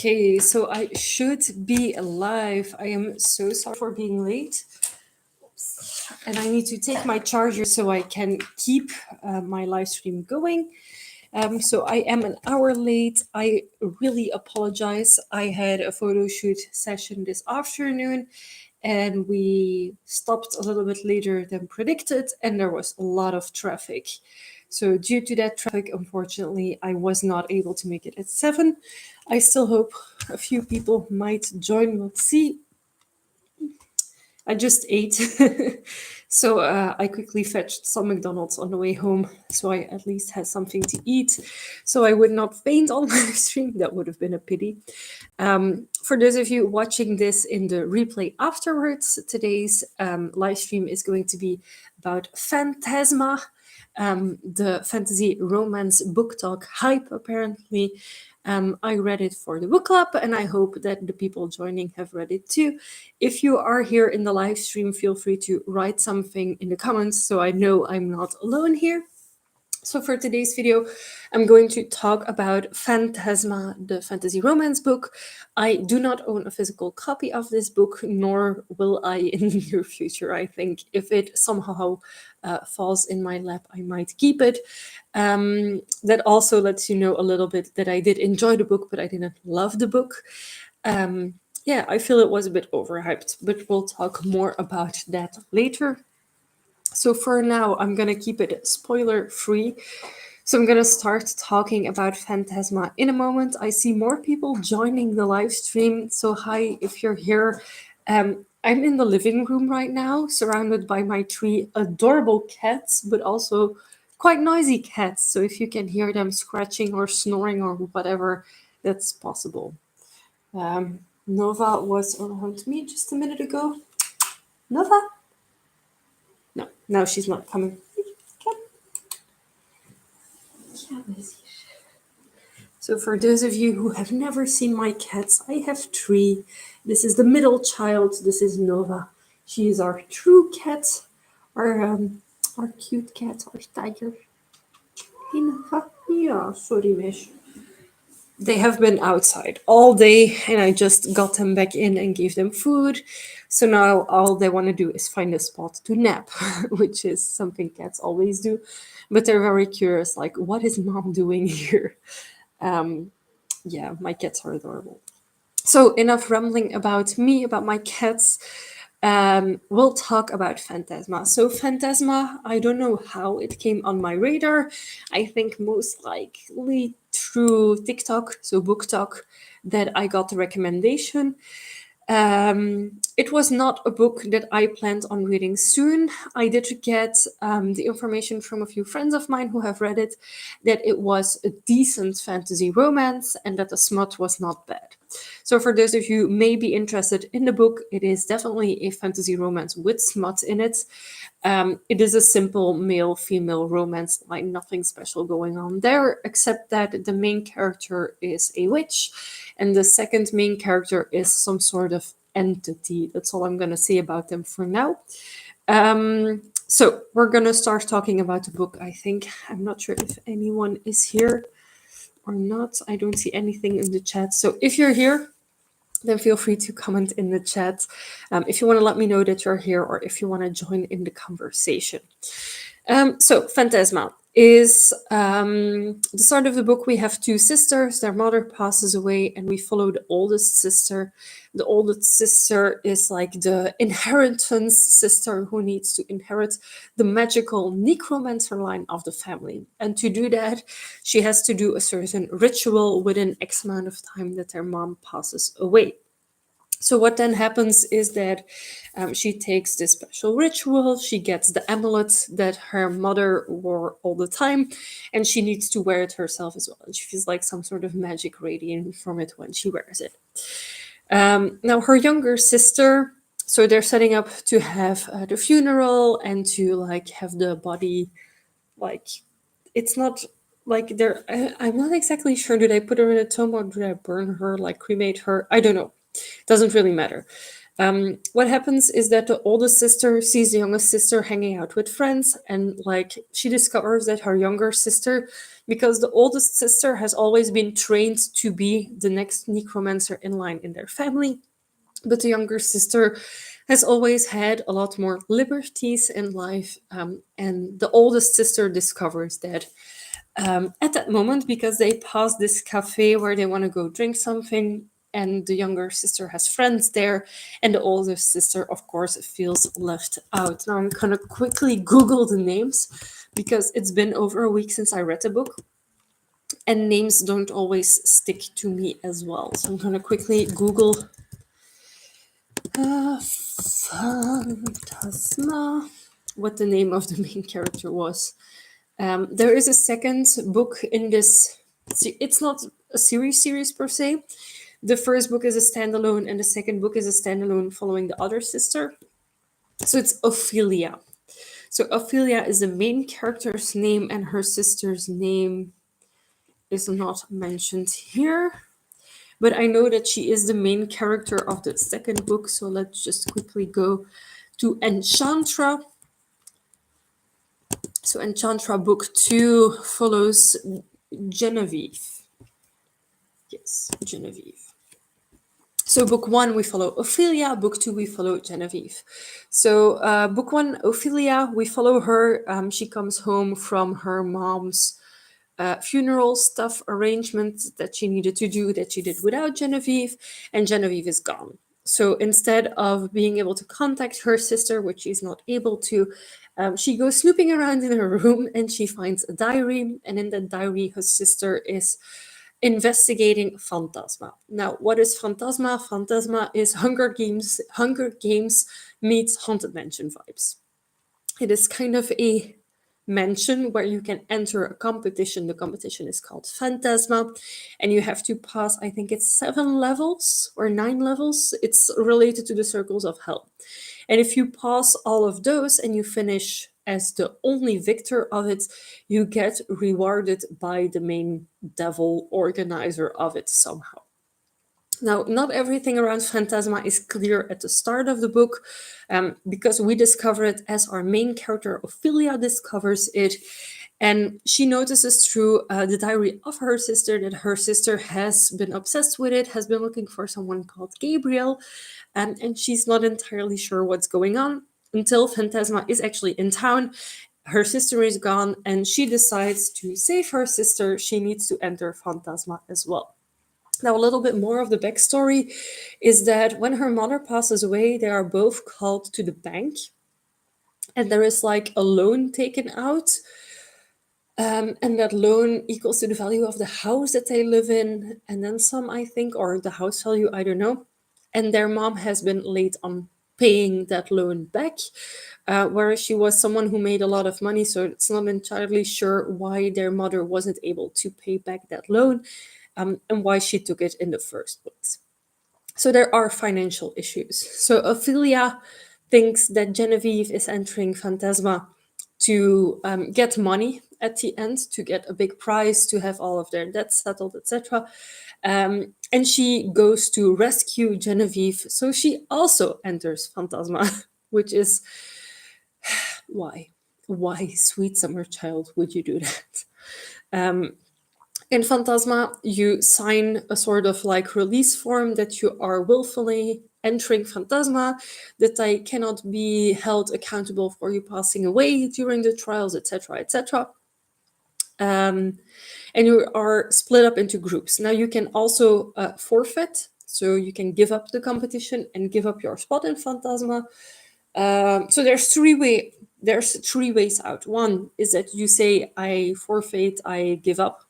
Okay, so I should be live. I am so sorry for being late. And I need to take my charger so I can keep my live stream going. So I am an hour late. I really apologize. I had a photo shoot session this afternoon and we stopped a little bit later than predicted, and there was a lot of traffic. So, due to that traffic, unfortunately, I was not able to make it at 7. I still hope a few people might join. We'll see. I just ate. So I quickly fetched some McDonald's on the way home, so I at least had something to eat, so I would not faint on my stream. That would have been a pity. For those of you watching this in the replay afterwards, today's live stream is going to be about Phantasma, the fantasy romance book talk hype, apparently. I read it for the book club, and I hope that the people joining have read it too. If you are here in the live stream, feel free to write something in the comments so I know I'm not alone here. So for today's video, I'm going to talk about Phantasma, the fantasy romance book. I do not own a physical copy of this book, nor will I in the near future. I think if it somehow falls in my lap, I might keep it. That also lets you know a little bit that I did enjoy the book, but I didn't love the book. Yeah, I feel it was a bit overhyped, but we'll talk more about that later. So for now, I'm going to keep it spoiler free. So I'm going to start talking about Phantasma in a moment. I see more people joining the live stream. So hi, if you're here. I'm in the living room right now, surrounded by my 3 adorable cats, but also quite noisy cats. So if you can hear them scratching or snoring or whatever, that's possible. Nova was around me just a minute ago. Nova? No, now she's not coming. So for those of you who have never seen my cats, I have 3. This is the middle child. This is Nova. She is our true cat, our cute cat, our tiger. Hey Nova. Yeah, sorry, Mish. They have been outside all day, and I just got them back in and gave them food. So now all they want to do is find a spot to nap, which is something cats always do. But they're very curious, like, what is mom doing here? Yeah, my cats are adorable. So enough rambling about me, about my cats. We'll talk about Phantasma. So Phantasma, I don't know how it came on my radar. I think most likely through TikTok, so book talk, that I got the recommendation. It was not a book that I planned on reading soon. I did get the information from a few friends of mine who have read it, that it was a decent fantasy romance and that the smut was not bad. So for those of you who may be interested in the book, it is definitely a fantasy romance with smut in it. It is a simple male-female romance, like nothing special going on there, except that the main character is a witch, and the second main character is some sort of entity. That's all I'm going to say about them for now. So we're going to start talking about the book, I think. I'm not sure if anyone is here or not. I don't see anything in the chat. So if you're here, then feel free to comment in the chat if you want to let me know that you're here or if you want to join in the conversation. So Phantasma is the start of the book. We have 2 sisters. Their mother passes away, and we follow the oldest sister. The oldest sister is like the inheritance sister who needs to inherit the magical necromancer line of the family. And to do that, she has to do a certain ritual within X amount of time that their mom passes away. So what then happens is that she takes this special ritual, she gets the amulet that her mother wore all the time, and she needs to wear it herself as well. And she feels like some sort of magic radiating from it when she wears it. Now her younger sister, so they're setting up to have the funeral and to like have the body, like, it's not like they're, I'm not exactly sure, do they put her in a tomb or do they burn her, like cremate her? I don't know. Doesn't really matter. What happens is that the oldest sister sees the youngest sister hanging out with friends, and like she discovers that her younger sister, because the oldest sister has always been trained to be the next necromancer in line in their family, but the younger sister has always had a lot more liberties in life, and the oldest sister discovers that at that moment, because they pass this cafe where they want to go drink something, and the younger sister has friends there, and the older sister, of course, feels left out. Now I'm gonna quickly Google the names because it's been over a week since I read the book, and names don't always stick to me as well. So I'm gonna quickly Google Phantasma, what the name of the main character was. There is a second book in this. It's not a series per se. The first book is a standalone, and the second book is a standalone following the other sister. So it's Ophelia. So Ophelia is the main character's name, and her sister's name is not mentioned here. But I know that she is the main character of the second book. So let's just quickly go to Enchantra. So Enchantra book 2 follows Genevieve. Yes, Genevieve. So book 1 we follow Ophelia, book 2 we follow Genevieve. So book 1, Ophelia, we follow her. She comes home from her mom's funeral stuff arrangement that she needed to do that she did without Genevieve, and Genevieve is gone. So instead of being able to contact her sister, which she's not able to, she goes snooping around in her room and she finds a diary. And in that diary, her sister is investigating Phantasma. Now, what is Phantasma? Phantasma is Hunger Games. Hunger Games meets Haunted Mansion vibes. It is kind of a mansion where you can enter a competition. The competition is called Phantasma, and you have to pass, I think it's 7 levels or 9 levels. It's related to the circles of hell. And if you pass all of those and you finish as the only victor of it, you get rewarded by the main devil organizer of it somehow. Now, not everything around Phantasma is clear at the start of the book, because we discover it as our main character, Ophelia, discovers it. And she notices through the diary of her sister that her sister has been obsessed with it, has been looking for someone called Gabriel, and she's not entirely sure what's going on until Phantasma is actually in town. Her sister is gone, and she decides to save her sister. She needs to enter Phantasma as well. Now, a little bit more of the backstory is that when her mother passes away, they are both called to the bank, and there is like a loan taken out. And that loan equals to the value of the house that they live in, and then some, I think, or the house value, I don't know. And their mom has been late on paying that loan back, whereas she was someone who made a lot of money, so it's not entirely sure why their mother wasn't able to pay back that loan. And why she took it in the first place. So there are financial issues. So Ophelia thinks that Genevieve is entering Phantasma to get money at the end, to get a big prize, to have all of their debts settled, etc. And she goes to rescue Genevieve. So she also enters Phantasma, which is why? Why, sweet summer child, would you do that? In Phantasma, you sign a sort of like release form that you are willfully entering Phantasma, that they cannot be held accountable for you passing away during the trials, etc., etc. And you are split up into groups. Now you can also forfeit, so you can give up the competition and give up your spot in Phantasma. So there's three ways out. One is that you say, I forfeit, I give up.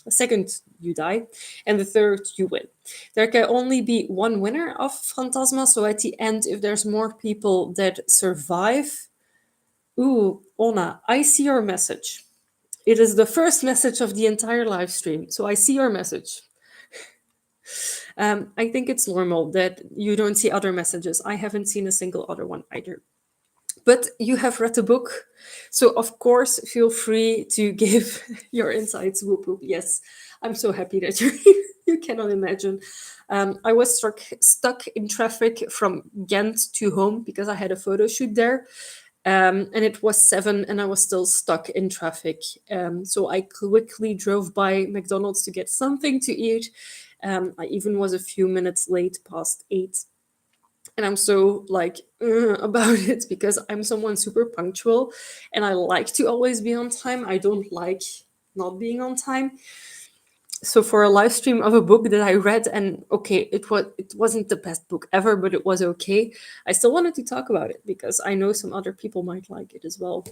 The second, you die. And the third, you win. There can only be one winner of Phantasma. So at the end, if there's more people that survive... Ooh, Ona, I see your message. It is the first message of the entire live stream. So I see your message. I think it's normal that you don't see other messages. I haven't seen a single other one either. But you have read the book, so of course feel free to give your insights. Whoop whoop. Yes, I'm so happy that you're here. You cannot imagine. I was stuck in traffic from Ghent to home because I had a photo shoot there. And it was 7 and I was still stuck in traffic. So I quickly drove by McDonald's to get something to eat. I even was a few minutes late, past 8. And I'm so like about it because I'm someone super punctual and I like to always be on time. I don't like not being on time. So for a live stream of a book that I read, and okay, it wasn't the best book ever, but it was okay. I still wanted to talk about it because I know some other people might like it as well.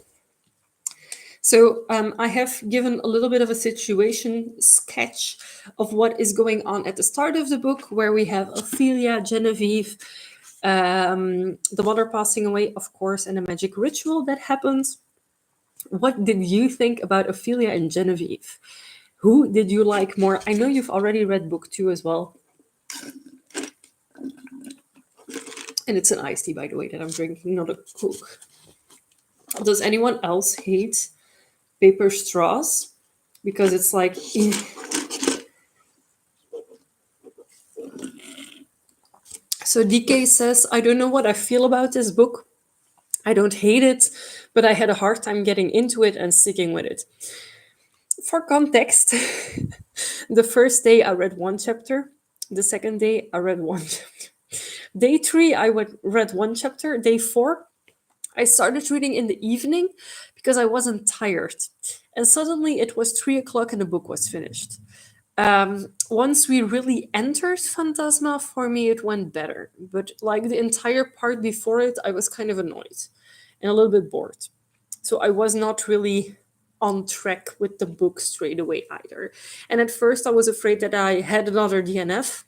So I have given a little bit of a situation sketch of what is going on at the start of the book, where we have Ophelia, Genevieve, the mother passing away, of course, and a magic ritual that happens. What did you think about Ophelia and Genevieve? Who did you like more? I know you've already read book 2 as well. And it's an iced tea, by the way, that I'm drinking, not a Coke. Does anyone else hate paper straws? Because it's like... So DK says, I don't know what I feel about this book. I don't hate it, but I had a hard time getting into it and sticking with it. For context, the first day I read 1 chapter. The second day I read 1 chapter. Day 3 I read 1 chapter. Day 4 I started reading in the evening because I wasn't tired. And suddenly it was 3 o'clock and the book was finished. Once we really entered Phantasma, for me it went better. But like the entire part before it, I was kind of annoyed and a little bit bored. So I was not really on track with the book straight away either. And at first I was afraid that I had another DNF.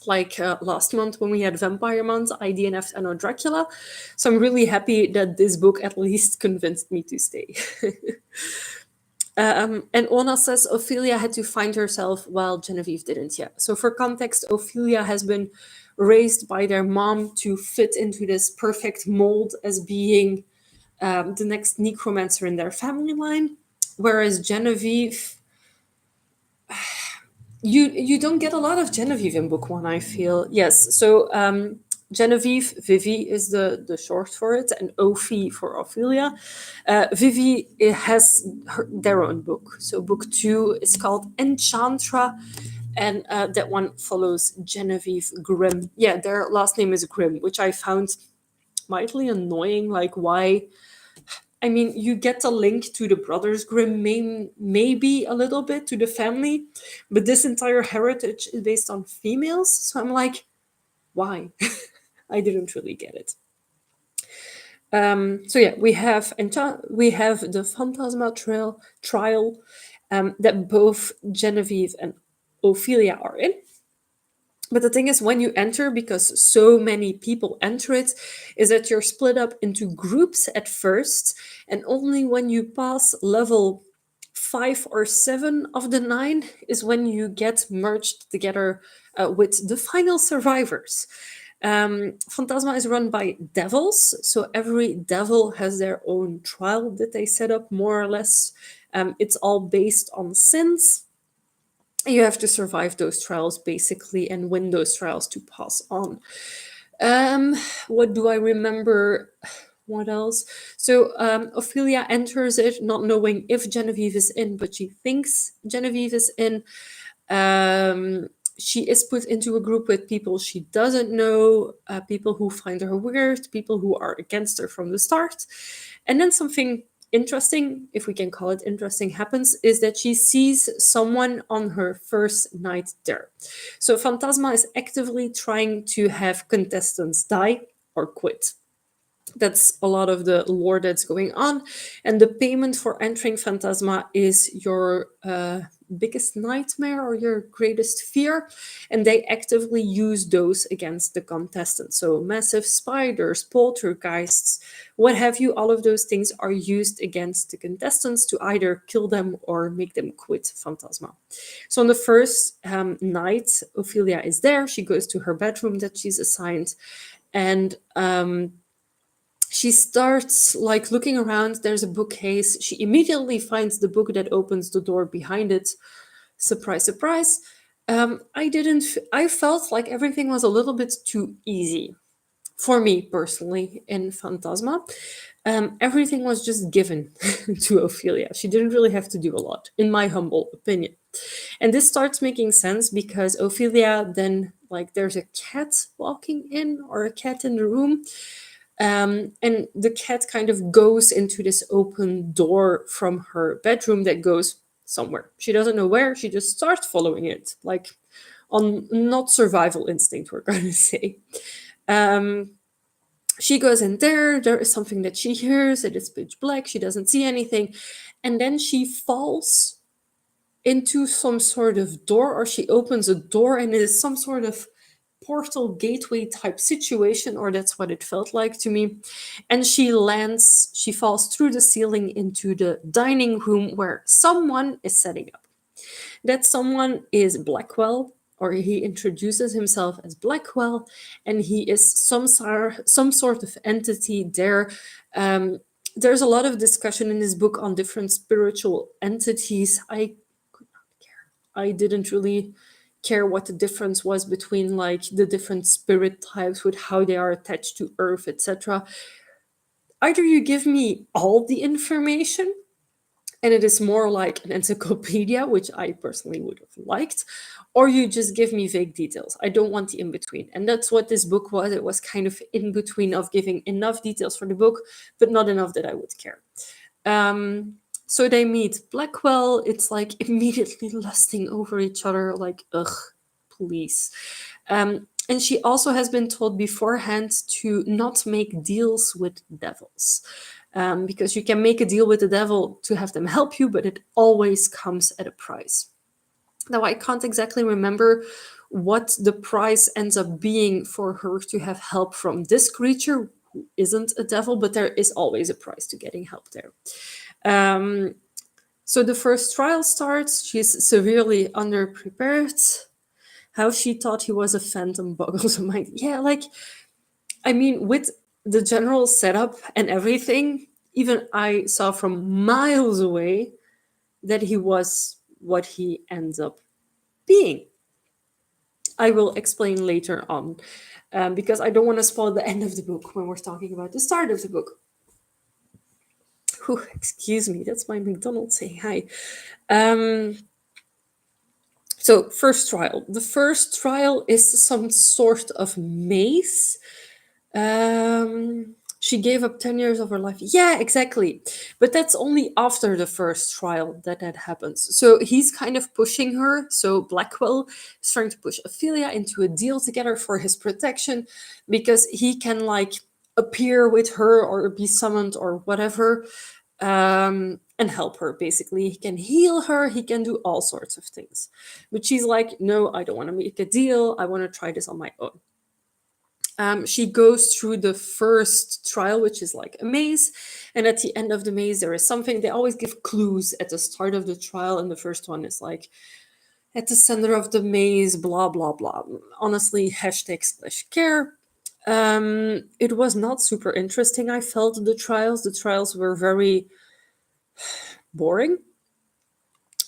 Like last month when we had Vampire Month, I DNF'd Anno Dracula. So I'm really happy that this book at least convinced me to stay. And Ona says Ophelia had to find herself while Genevieve didn't yet. So for context, Ophelia has been raised by their mom to fit into this perfect mold as being the next necromancer in their family line. Whereas Genevieve, you don't get a lot of Genevieve in book 1, I feel. Yes, so Genevieve, Vivi is the short for it, and Ophi for Ophelia. Vivi has their own book. So book 2 is called Enchantra, and that one follows Genevieve Grimm. Yeah, their last name is Grimm, which I found mildly annoying. Like, why? I mean, you get a link to the Brothers Grimm, maybe a little bit to the family, but this entire heritage is based on females. So I'm like, why? I didn't really get it. So yeah, we have the Phantasma trial that both Genevieve and Ophelia are in. But the thing is, when you enter, because so many people enter it, is that you're split up into groups at first, and only when you pass level 5 or 7 of the 9 is when you get merged together with the final survivors. Phantasma is run by devils, so every devil has their own trial that they set up, more or less. It's all based on sins. You have to survive those trials basically and win those trials to pass on. What do I remember? What else? So Ophelia enters it not knowing if Genevieve is in, but she thinks Genevieve is in. She is put into a group with people she doesn't know, people who find her weird, people who are against her from the start. And then something interesting, if we can call it interesting, happens, is that she sees someone on her first night there. So Phantasma is actively trying to have contestants die or quit. That's a lot of the lore that's going on. And the payment for entering Phantasma is your biggest nightmare or your greatest fear. And they actively use those against the contestants. So massive spiders, poltergeists, what have you, all of those things are used against the contestants to either kill them or make them quit Phantasma. So on the first night, Ophelia is there. She goes to her bedroom that she's assigned. And she starts like looking around. There's a bookcase. She immediately finds the book that opens the door behind it. Surprise, surprise. I felt like everything was a little bit too easy for me personally in Phantasma. Everything was just given to Ophelia. She didn't really have to do a lot, in my humble opinion. And this starts making sense because Ophelia then, like, there's a cat walking in or a cat in the room. And the cat kind of goes into this open door from her bedroom that goes somewhere. She doesn't know where, she just starts following it, like on not survival instinct, we're going to say. Um, she goes in there, there is something that she hears, it is pitch black, she doesn't see anything. And then she falls into some sort of door, or she opens a door and it is some sort of portal gateway type situation, or that's what it felt like to me. And she falls through the ceiling into the dining room where someone is setting up. That someone is Blackwell, or he introduces himself as Blackwell, and he is some sort of entity there. There's a lot of discussion in this book on different spiritual entities. I didn't really care what the difference was between like the different spirit types with how they are attached to earth, etc. Either you give me all the information and it is more like an encyclopedia, which I personally would have liked, or you just give me vague details. I don't want the in between. And that's what this book was. It was kind of in between of giving enough details for the book, but not enough that I would care. So they meet Blackwell. It's like immediately lusting over each other, like, ugh, please. And she also has been told beforehand to not make deals with devils. Because you can make a deal with the devil to have them help you, but it always comes at a price. Now, I can't exactly remember what the price ends up being for her to have help from this creature who isn't a devil, but there is always a price to getting help there. So the first trial starts. She's severely underprepared. How she thought he was a phantom boggles my mind. Yeah, like, I mean, with the general setup and everything, even I saw from miles away that he was what he ends up being. I will explain later on, because I don't want to spoil the end of the book when we're talking about the start of the book. Whew, excuse me, that's my McDonald's saying hi. So, first trial. The first trial is some sort of maze. She gave up 10 years of her life. Yeah, exactly. But that's only after the first trial that happens. So he's kind of pushing her. So Blackwell is trying to push Ophelia into a deal together for his protection because he can like appear with her or be summoned or whatever, and help her. Basically, he can heal her. He can do all sorts of things. But she's like, no, I don't want to make a deal. I want to try this on my own. She goes through the first trial, which is like a maze. And at the end of the maze, there is something. They always give clues at the start of the trial. And the first one is like, at the center of the maze, blah, blah, blah. Honestly, #/care. It was not super interesting. I felt the trials. The trials were very boring.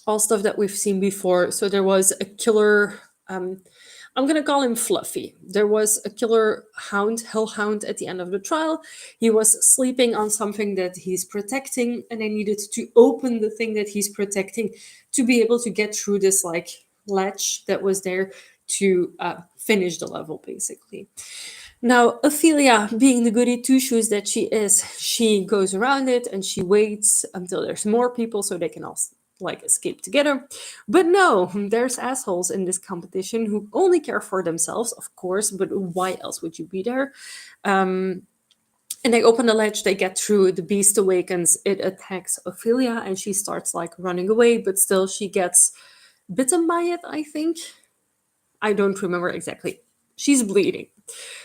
All stuff that we've seen before. So there was a killer. I'm going to call him Fluffy. There was a killer hound, hellhound, at the end of the trial. He was sleeping on something that he's protecting, and I needed to open the thing that he's protecting to be able to get through this like latch that was there to finish the level, basically. Now, Ophelia, being the goody two-shoes that she is, she goes around it and she waits until there's more people so they can all like escape together. But no, there's assholes in this competition who only care for themselves, of course, but why else would you be there? And they open the ledge, they get through, the beast awakens, it attacks Ophelia, and she starts like running away, but still she gets bitten by it, I think. I don't remember exactly. She's bleeding.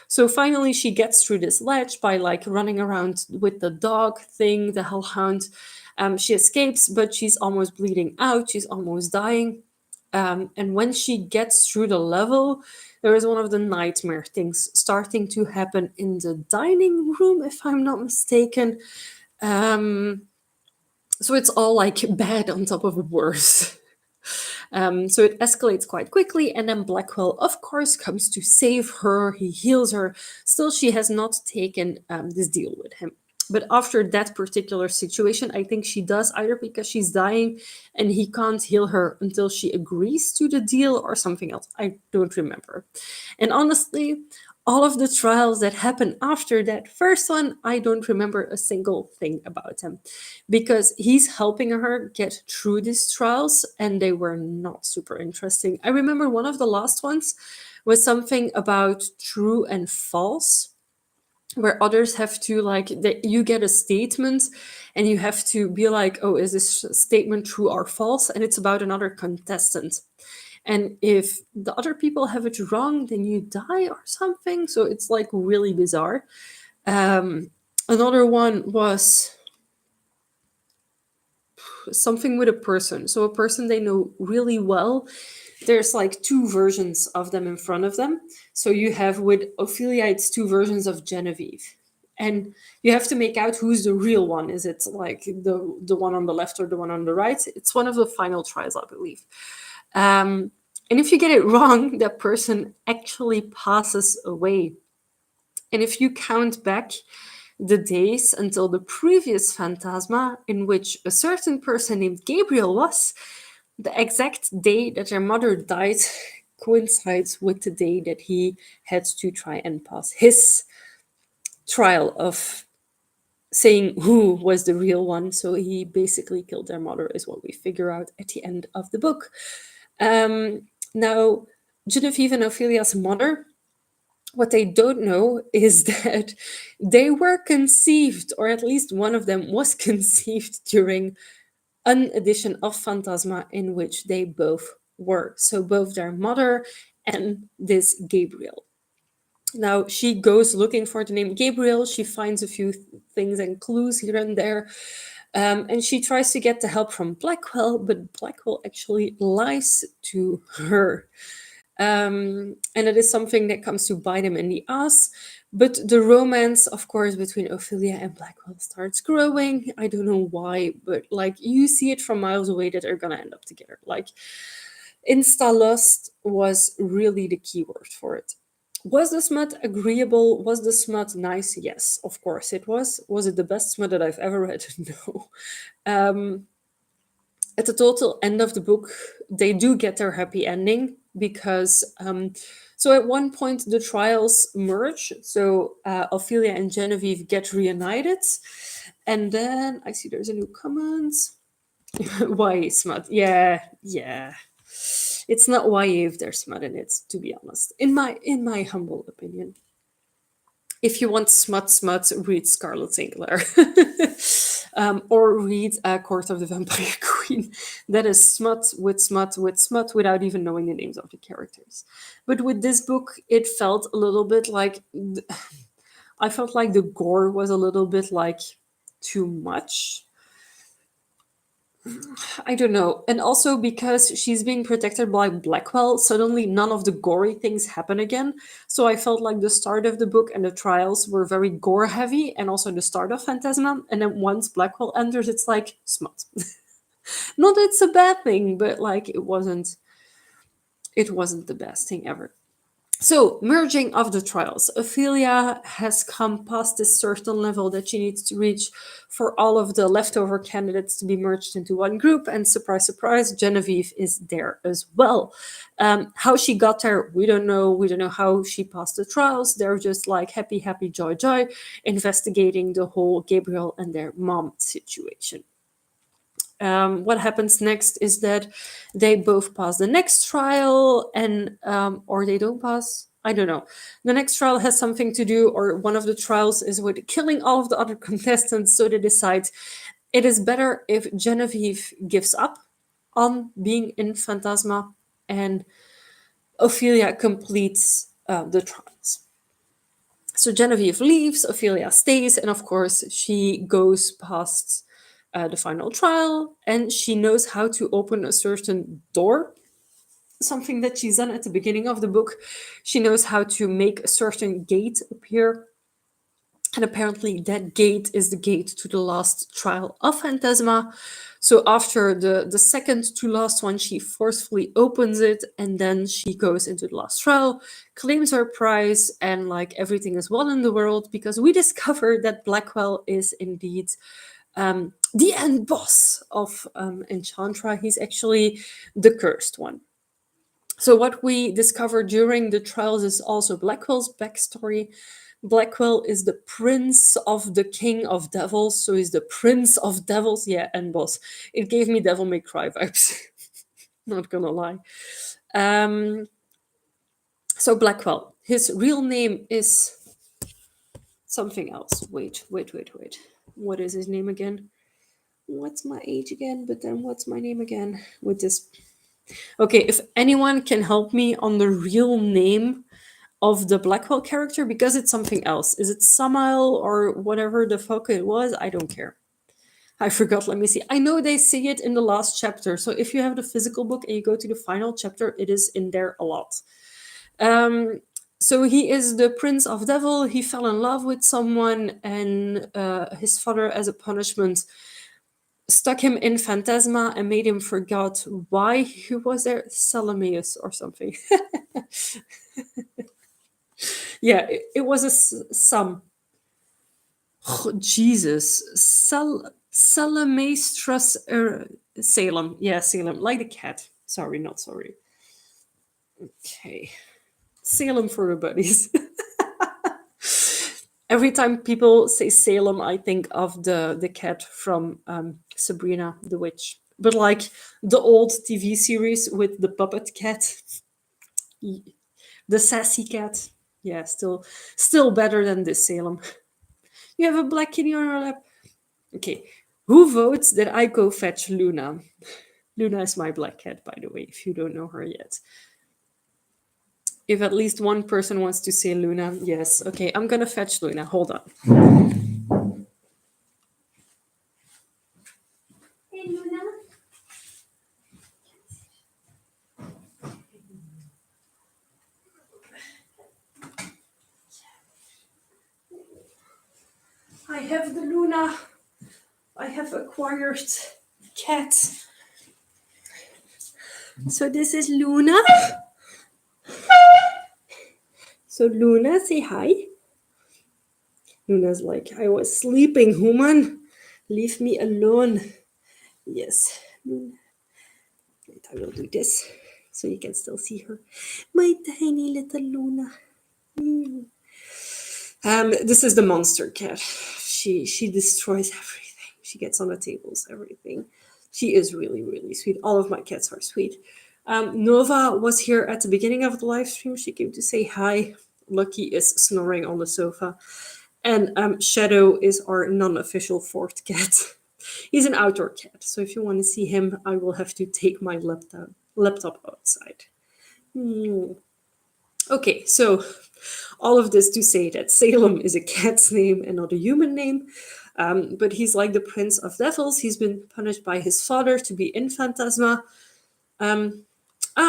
So finally she gets through this ledge by like running around with the dog thing, the hellhound. She escapes, but she's almost bleeding out. She's almost dying. And when she gets through the level, there is one of the nightmare things starting to happen in the dining room, if I'm not mistaken. So it's all like bad on top of worse. So it escalates quite quickly, and then Blackwell, of course, comes to save her. He heals her. Still, she has not taken this deal with him. But after that particular situation, I think she does, either because she's dying and he can't heal her until she agrees to the deal or something else. I don't remember. And honestly, all of the trials that happen after that first one, I don't remember a single thing about him, because he's helping her get through these trials and they were not super interesting. I remember one of the last ones was something about true and false, where others have to, like, you get a statement and you have to be like, oh, is this statement true or false? And it's about another contestant. And if the other people have it wrong, then you die or something. So it's like really bizarre. Another one was something with a person. So a person they know really well. There's like two versions of them in front of them. So you have, with Ophelia, it's two versions of Genevieve. And you have to make out who's the real one. Is it like the one on the left or the one on the right? It's one of the final trials, I believe. And if you get it wrong, that person actually passes away. And if you count back the days until the previous Phantasma, in which a certain person named Gabriel was, the exact day that their mother died coincides with the day that he had to try and pass his trial of saying who was the real one. So he basically killed their mother, is what we figure out at the end of the book. Now, Genevieve and Ophelia's mother, what they don't know is that they were conceived, or at least one of them was conceived, during an edition of Phantasma in which they both were. So both their mother and this Gabriel. Now she goes looking for the name Gabriel. She finds a few things and clues here and there. And she tries to get the help from Blackwell, but Blackwell actually lies to her. And it is something that comes to bite him in the ass. But the romance, of course, between Ophelia and Blackwell starts growing. I don't know why, but like you see it from miles away that they're gonna end up together. Like, insta lust was really the key word for it. Was the smut agreeable? Was the smut nice? Yes, of course it was. Was it the best smut that I've ever read? No. At the total end of the book, they do get their happy ending, because so at one point the trials merge. So Ophelia and Genevieve get reunited, and then I see there's a new comment. Why smut? Yeah. It's not why if there's smut in it, to be honest. In my humble opinion. If you want smut, read Scarlet St. Clair. Or read Court of the Vampire Queen. That is smut without even knowing the names of the characters. But with this book, it felt a little bit like... I felt like the gore was a little bit like too much. I don't know. And also because she's being protected by Blackwell, suddenly none of the gory things happen again. So I felt like the start of the book and the trials were very gore heavy, and also the start of Phantasma. And then once Blackwell enters, it's like smut. Not that it's a bad thing, but like it wasn't the best thing ever. So, merging of the trials. Ophelia has come past this certain level that she needs to reach for all of the leftover candidates to be merged into one group. And surprise, surprise, Genevieve is there as well. How she got there, we don't know. We don't know how she passed the trials. They're just like happy, happy, joy, joy, investigating the whole Gabriel and their mom situation. What happens next is that they both pass the next trial, and or they don't pass. I don't know. The next trial has something to do, or one of the trials is with killing all of the other contestants. So they decide it is better if Genevieve gives up on being in Phantasma, and Ophelia completes the trials. So Genevieve leaves, Ophelia stays, and of course she goes past the final trial, and she knows how to open a certain door, something that she's done at the beginning of the book. She knows how to make a certain gate appear, And apparently that gate is the gate to the last trial of Phantasma. So after the second to last one, she forcefully opens it, and then she goes into the last trial, claims her prize, and like everything is well in the world, because we discover that Blackwell is indeed the end boss of Enchantra. He's actually the cursed one. So what we discover during the trials is also Blackwell's backstory. Blackwell is the prince of the king of devils, so he's the prince of devils. Yeah, and boss. It gave me Devil May Cry vibes. Not gonna lie. Um, so Blackwell, his real name is something else. Wait. What is his name again? What's my age again? But then what's my name again? With this. Okay, if anyone can help me on the real name of the Blackwell character, because it's something else. Is it Samael or whatever the fuck it was? I don't care. I forgot. Let me see. I know they say it in the last chapter. So if you have the physical book and you go to the final chapter, it is in there a lot. So he is the Prince of Devil. He fell in love with someone, and his father, as a punishment, stuck him in Phantasma and made him forget why he was there. Salameus or something. Yeah, it was a sum. Oh, Jesus. Salamastras Salem. Yeah, Salem. Like the cat. Sorry, not sorry. Okay. Salem for the buddies. Every time people say Salem, I think of the cat from Sabrina the Witch. But like the old TV series with the puppet cat. The sassy cat. Yeah, still better than this Salem. You have a black kitty on your lap. Okay. Who votes that I go fetch Luna? Luna is my black cat, by the way, if you don't know her yet. If at least one person wants to say Luna, yes. Okay, I'm gonna fetch Luna. Hold on. Hey, Luna. I have the Luna. I have acquired cat. So this is Luna. So Luna, say hi. Luna's like, I was sleeping, human. Leave me alone. Yes. Luna. Wait, I will do this so you can still see her. My tiny little Luna. This is the monster cat. She destroys everything. She gets on the tables, everything. She is really, really sweet. All of my cats are sweet. Nova was here at the beginning of the live stream. She came to say hi. Lucky is snoring on the sofa. And Shadow is our non-official fourth cat. He's an outdoor cat. So if you want to see him, I will have to take my laptop outside. Okay, so all of this to say that Salem is a cat's name and not a human name. But he's like the Prince of Devils. He's been punished by his father to be in Phantasma.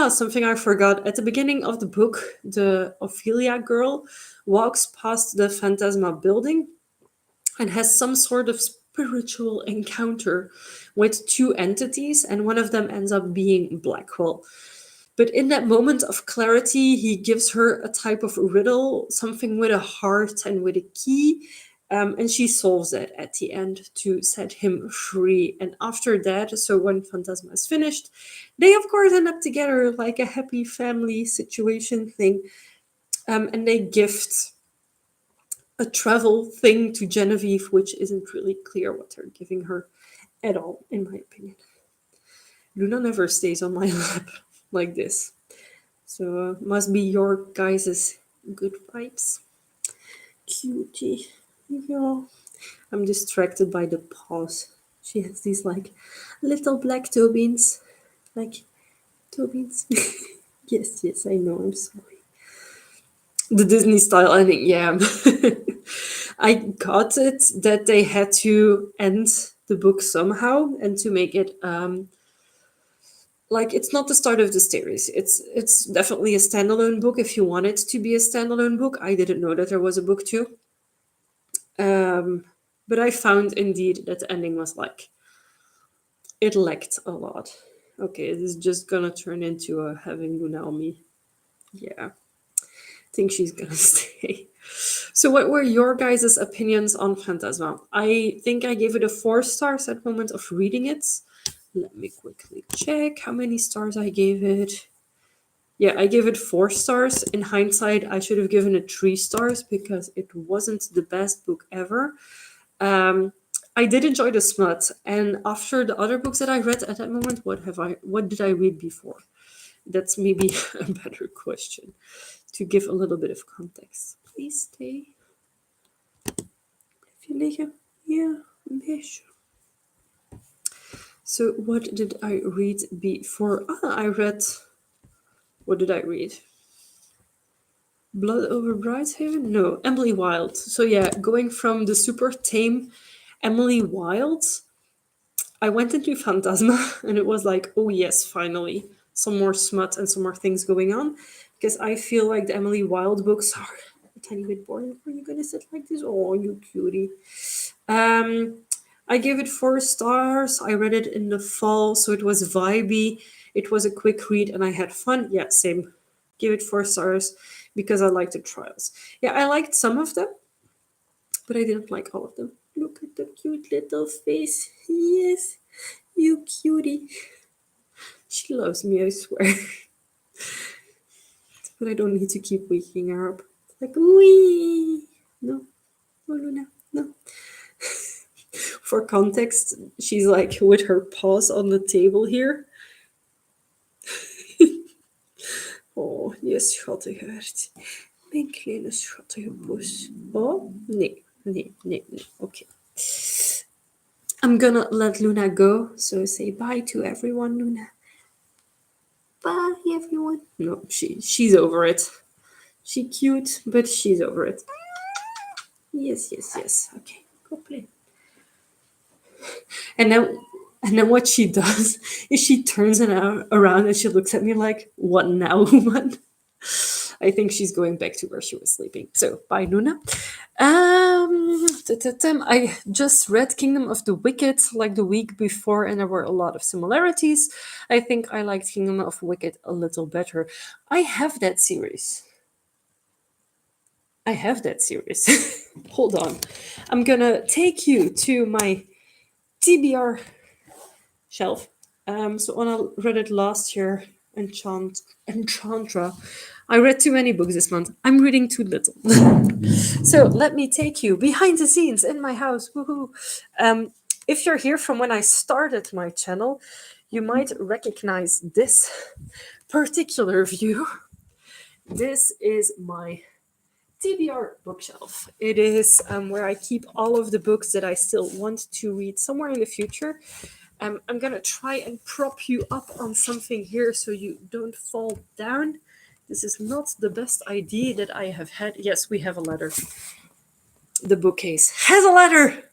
Something I forgot. At the beginning of the book, the Ophelia girl walks past the Phantasma building and has some sort of spiritual encounter with two entities, and one of them ends up being Blackwell. But in that moment of clarity, he gives her a type of riddle, something with a heart and with a key, and she solves it at the end to set him free. And after that, so when Phantasma is finished, they of course end up together like a happy family situation thing, and they gift a travel thing to Genevieve, which isn't really clear what they're giving her at all, in my opinion. Luna never stays on my lap like this. So must be your guys' good vibes. Cutie. Yeah. I'm distracted by the paws. She has these like little black toe beans. Like toe beans. Yes, I know, I'm sorry. The Disney style ending, yeah. I got it that they had to end the book somehow and to make it like it's not the start of the series. It's definitely a standalone book if you want it to be a standalone book. I didn't know that there was a book too. But I found indeed that the ending was like, it lacked a lot. Okay, this is just gonna turn into a having Luna on me. Yeah, I think she's gonna stay. So, what were your guys' opinions on Phantasma? I think I gave it a 4 stars at moment of reading it. Let me quickly check how many stars I gave it. Yeah, I gave it 4 stars. In hindsight, I should have given it 3 stars because it wasn't the best book ever. I did enjoy the smut, and after the other books that I read at that moment, what did I read before? That's maybe a better question to give a little bit of context. Please stay. Even liggen? Ja, een beetje. So what did I read before? I read. What did I read? Blood over Brideshaven? No, Emily Wilde. So yeah, going from the super tame Emily Wilde, I went into Phantasma and it was like, oh yes, finally, some more smut and some more things going on. Because I feel like the Emily Wilde books are a tiny bit boring. Are you gonna sit like this? Oh, you cutie. I gave it 4 stars. I read it in the fall, so it was vibey. It was a quick read and I had fun. Yeah, same. Give it 4 stars because I liked the trials. Yeah, I liked some of them, but I didn't like all of them. Look at the cute little face. Yes, you cutie. She loves me, I swear. But I don't need to keep waking her up. Like, wee. No, no, Luna, no. For context, she's like with her paws on the table here. Oh, je schattige hart. Mijn kleine schattige poes. Oh, nee, nee, nee, nee. Okay. I'm gonna let Luna go. So say bye to everyone, Luna. Bye, everyone. No, she's over it. She cute, but she's over it. Yes, yes, yes. Okay, go play. And then what she does is she turns around and she looks at me like, "What now, woman?" I think she's going back to where she was sleeping. So bye, Luna. I just read Kingdom of the Wicked like the week before, and there were a lot of similarities. I think I liked Kingdom of Wicked a little better. I have that series. Hold on. I'm gonna take you to my TBR shelf. So when I read it last year, Enchantra, I read too many books this month. I'm reading too little. So let me take you behind the scenes in my house. Woohoo! If you're here from when I started my channel, you might recognize this particular view. This is my TBR bookshelf. It is where I keep all of the books that I still want to read somewhere in the future. I'm gonna try and prop you up on something here so you don't fall down. This is not the best idea that I have had. Yes, we have a letter. The bookcase has a letter!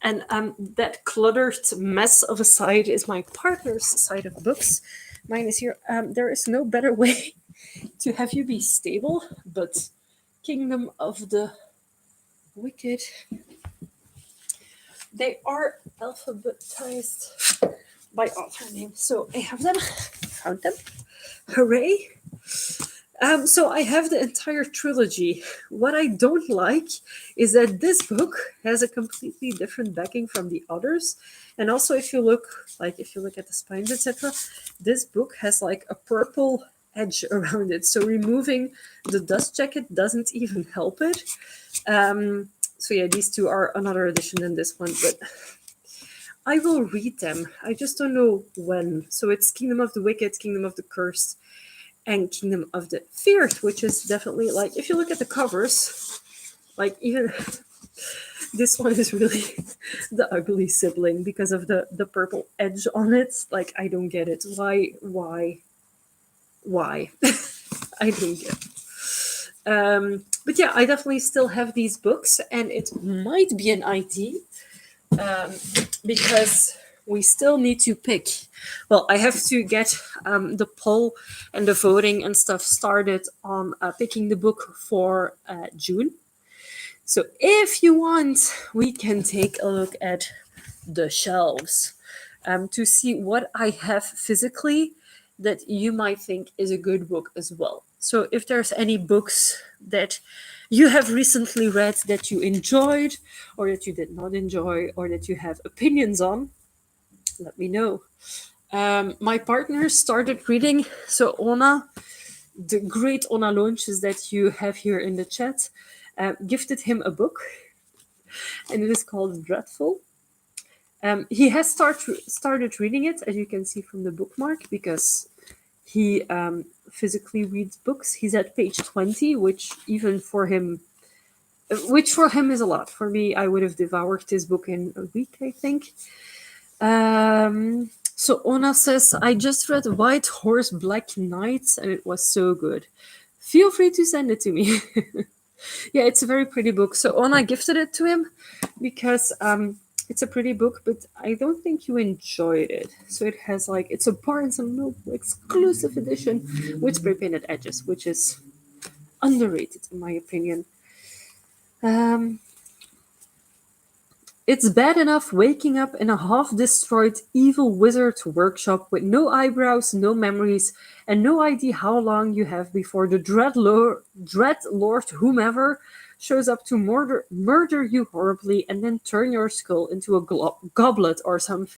And that cluttered mess of a side is my partner's side of books. Mine is here. There is no better way to have you be stable, but Kingdom of the Wicked. They are alphabetized by author name. So I have them. Found them. Hooray. So I have the entire trilogy. What I don't like is that this book has a completely different backing from the others. And also if you look at the spines, etc., this book has like a purple edge around it. So removing the dust jacket doesn't even help it. So yeah, these two are another edition than this one, but I will read them. I just don't know when. So it's Kingdom of the Wicked, Kingdom of the Cursed, and Kingdom of the Feared, which is definitely like, if you look at the covers, like even this one is really the ugly sibling because of the purple edge on it. Like, I don't get it. Why? I don't get it. But yeah, I definitely still have these books, and it might be an ID because we still need to pick. Well, I have to get the poll and the voting and stuff started on picking the book for June. So if you want, we can take a look at the shelves to see what I have physically that you might think is a good book as well. So if there's any books that you have recently read that you enjoyed or that you did not enjoy or that you have opinions on, let me know. My partner started reading, so Ona, the great Ona launches that you have here in the chat, gifted him a book, and it is called Dreadful. He has started reading it, as you can see from the bookmark, because he physically reads books. He's at page 20, which for him is a lot. For me, I would have devoured this book in a week, I think. So Ona says, I just read White Horse Black Knights and it was so good. Feel free to send it to me. Yeah, it's a very pretty book. So Ona gifted it to him because it's a pretty book, but I don't think you enjoyed it. So it has it's a Barnes & Noble exclusive edition with spray painted edges, which is underrated in my opinion. It's bad enough waking up in a half-destroyed evil wizard's workshop with no eyebrows, no memories, and no idea how long you have before the Dread Lord whomever shows up to murder you horribly and then turn your skull into a goblet or something.